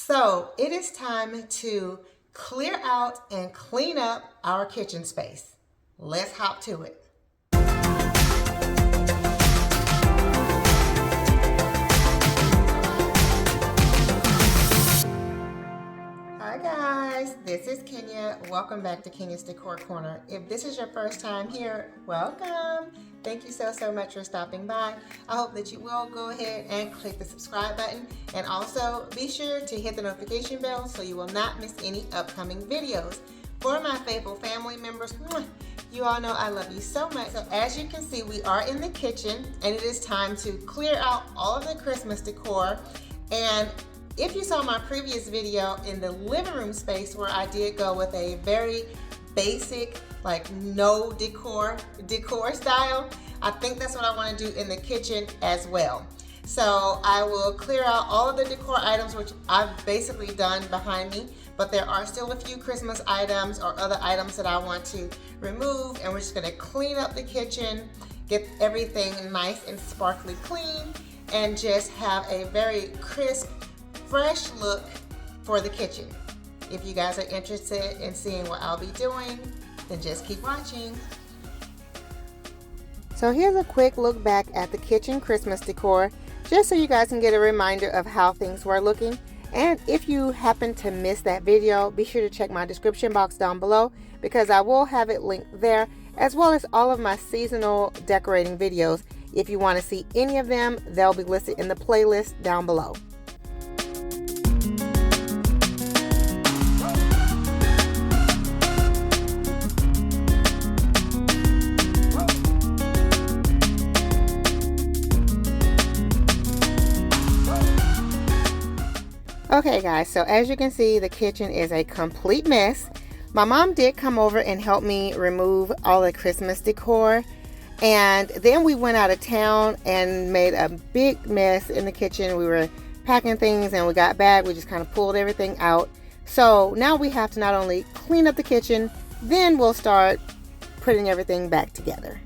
So it is time to clear out and clean up our kitchen space. Let's hop to it. Hi guys, this is Kenya. Welcome back to Kenya's Decor Corner. If this is your first time here, welcome. Thank you so much for stopping by. I hope that you will go ahead and click the subscribe button, and also be sure to hit the notification bell so you will not miss any upcoming videos. For my faithful family members, you all know I love you so much. So as you can see, we are in the kitchen and it is time to clear out all of the Christmas decor. And if you saw my previous video in the living room space where I did go with a very basic, like no decor style, I think that's what I want to do in the kitchen as well. So I will clear out all of the decor items, which I've basically done behind me, but there are still a few Christmas items or other items that I want to remove, and we're just going to clean up the kitchen, get everything nice and sparkly clean, and just have a very crisp, fresh look for the kitchen. If you guys are interested in seeing what I'll be doing, then just keep watching. So here's a quick look back at the kitchen Christmas decor, just so you guys can get a reminder of how things were looking. And if you happen to miss that video, be sure to check my description box down below, because I will have it linked there, as well as all of my seasonal decorating videos. If you want to see any of them, they'll be listed in the playlist down below. Okay guys, so as you can see, the kitchen is a complete mess. My mom did come over and help me remove all the Christmas decor, and then we went out of town and made a big mess in the kitchen. We were packing things and we got back, we just kind of pulled everything out. So now we have to not only clean up the kitchen, then we'll start putting everything back together.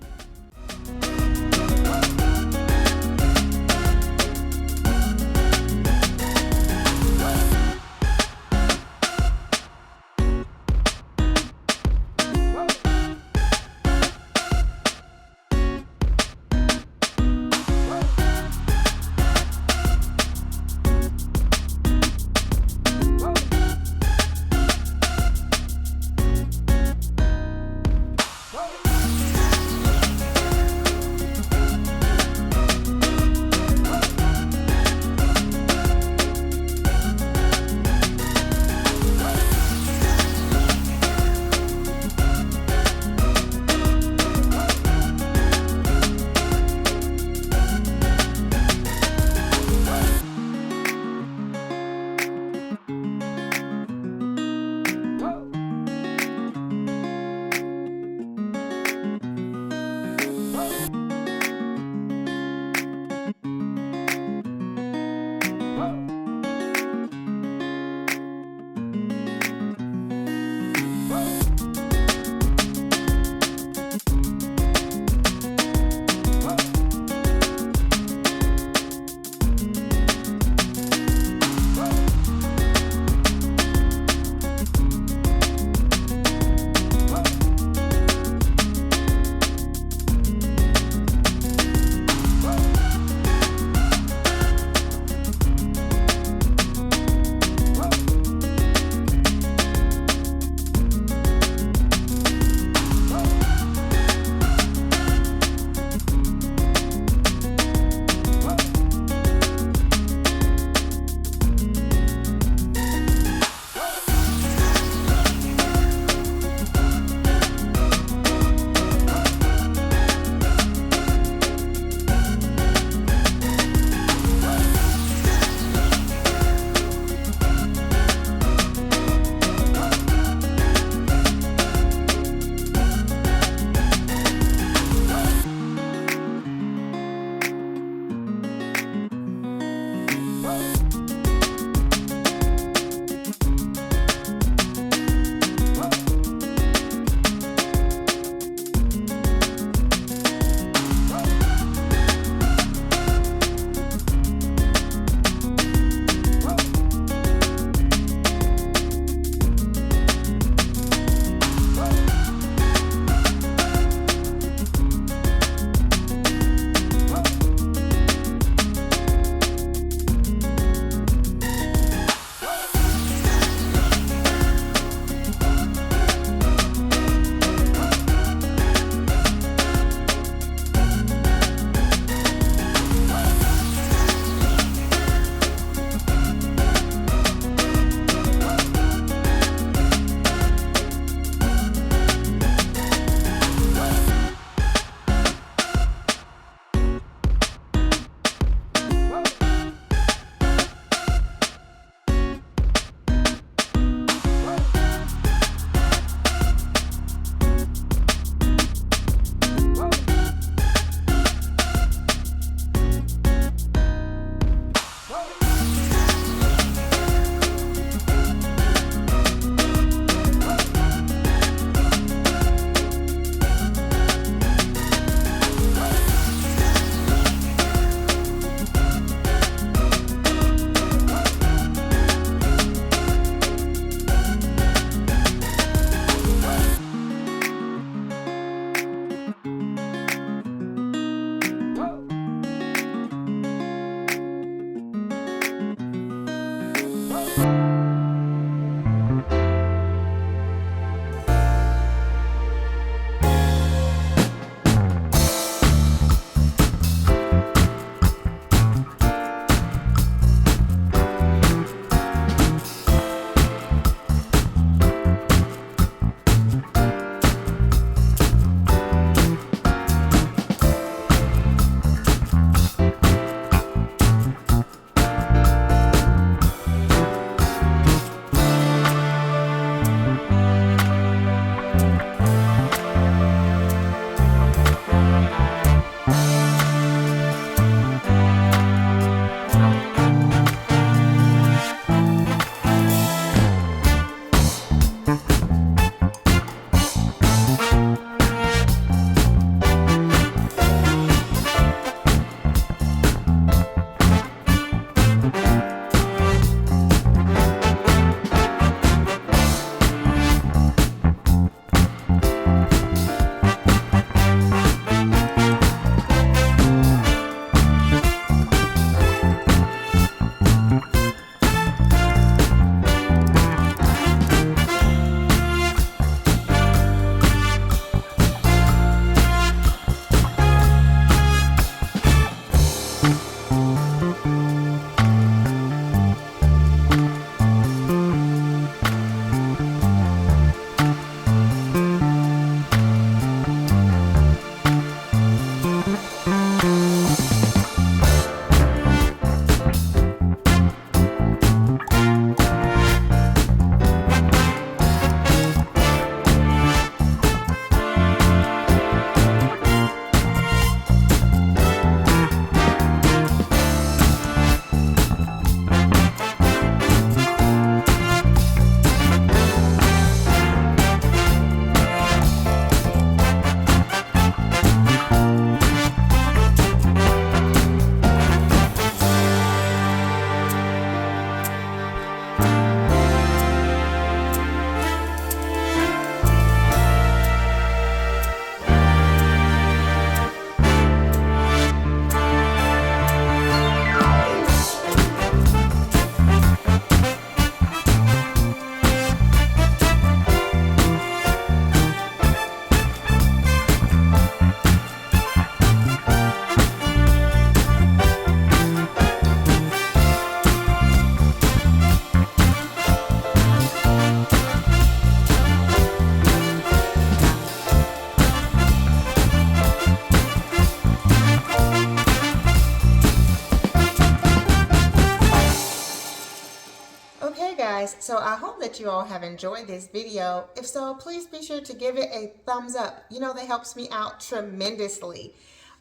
Guys, so I hope that you all have enjoyed this video. If so, please be sure to give it a thumbs up. You know, that helps me out tremendously.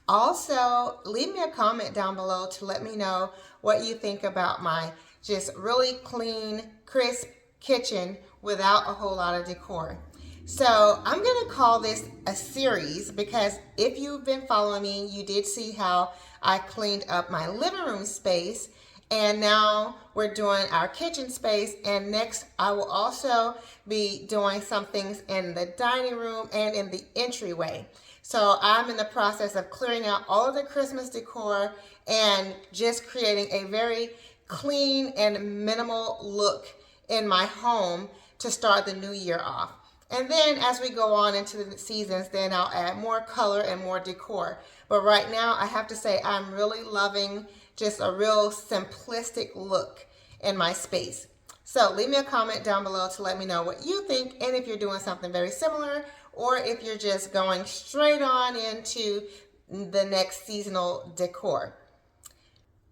Also, leave me a comment down below to let me know what you think about my just really clean, crisp kitchen without a whole lot of decor. So I'm going to call this a series because if you've been following me, you did see how I cleaned up my living room space. And now we're doing our kitchen space, and next I will also be doing some things in the dining room and in the entryway. So I'm in the process of clearing out all of the Christmas decor and just creating a very clean and minimal look in my home to start the new year off. And then as we go on into the seasons, then I'll add more color and more decor. But right now I have to say I'm really loving just a real simplistic look in my space. So leave me a comment down below to let me know what you think, and if you're doing something very similar, or if you're just going straight on into the next seasonal decor.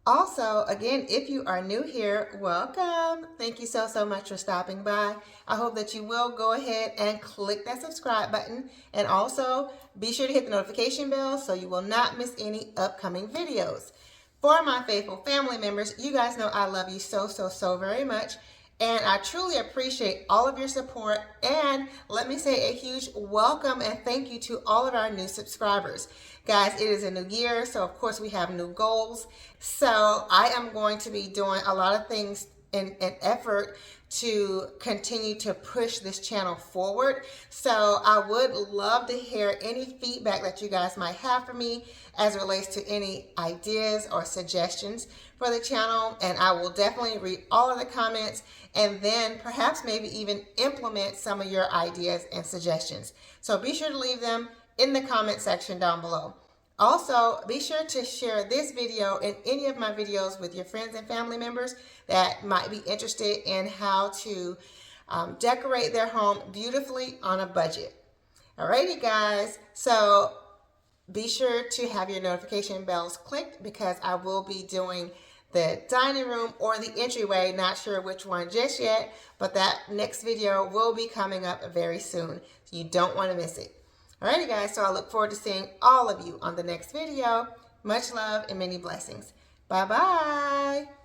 Also, again, if you are new here, welcome. Thank you so much for stopping by. I hope that you will go ahead and click that subscribe button, and also be sure to hit the notification bell so you will not miss any upcoming videos. For my faithful family members, you guys know I love you so very much, and I truly appreciate all of your support. And let me say a huge welcome and thank you to all of our new subscribers. Guys, it is a new year, so of course we have new goals. So I am going to be doing a lot of things an effort to continue to push this channel forward. So I would love to hear any feedback that you guys might have for me as it relates to any ideas or suggestions for the channel. And I will definitely read all of the comments and then perhaps maybe even implement some of your ideas and suggestions. So be sure to leave them in the comment section down below. Also, be sure to share this video and any of my videos with your friends and family members that might be interested in how to decorate their home beautifully on a budget. Alrighty guys, so be sure to have your notification bells clicked because I will be doing the dining room or the entryway, not sure which one just yet, but that next video will be coming up very soon. You don't want to miss it. Alrighty guys, so I look forward to seeing all of you on the next video. Much love and many blessings. Bye-bye.